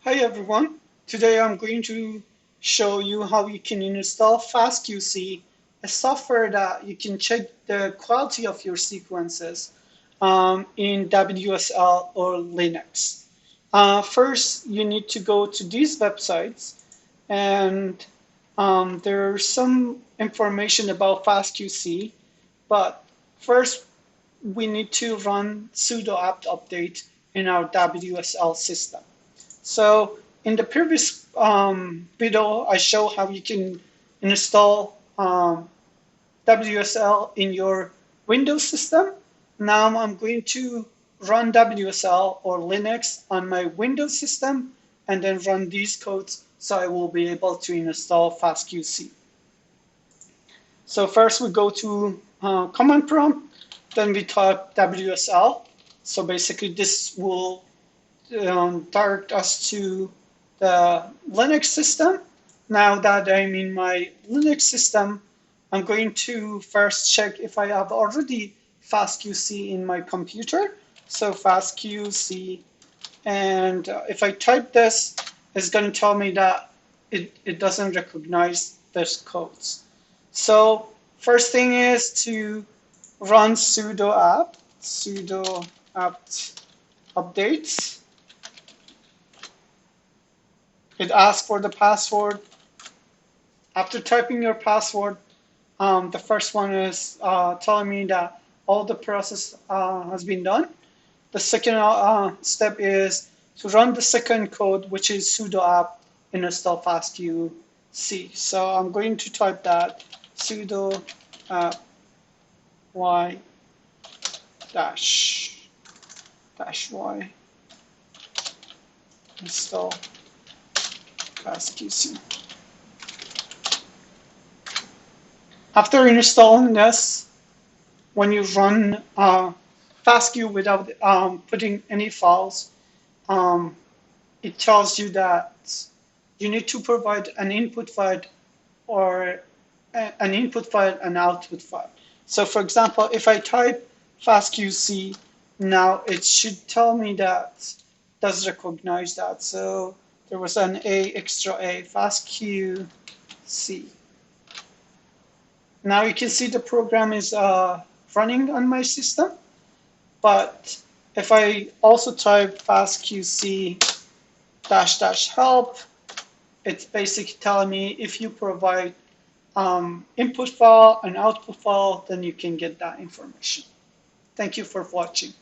Hi everyone, today I'm going to show you how you can install FastQC, a software that you can check the quality of your sequences in WSL or Linux. First, you need to go to these websites and there's some information about FastQC, but first we need to run sudo apt update in our WSL system. So in the previous video, I show how you can install WSL in your Windows system. Now I'm going to run WSL or Linux on my Windows system and then run these codes so I will be able to install FastQC. So first we go to command prompt, then we type WSL. So basically this will direct us to the Linux system. Now that I'm in my Linux system, I'm going to first check if I have already FastQC in my computer. So FastQC, and if I type this, it's going to tell me that it doesn't recognize those codes. So first thing is to run sudo apt updates. It asks for the password. After typing your password, the first one is telling me that all the process has been done. The second step is to run the second code, which is sudo apt install FastQC. So I'm going to type that sudo apt y dash y install FastQC. After installing this, when you run FastQ without putting any files, it tells you that you need to provide an input file or an input file and output file. So for example, if I type FastQC, now it should tell me that it does recognize that. So there was an extra A, FastQC. Now you can see the program is running on my system, but if I also type FastQC -- help, it's basically telling me if you provide input file and output file, then you can get that information. Thank you for watching.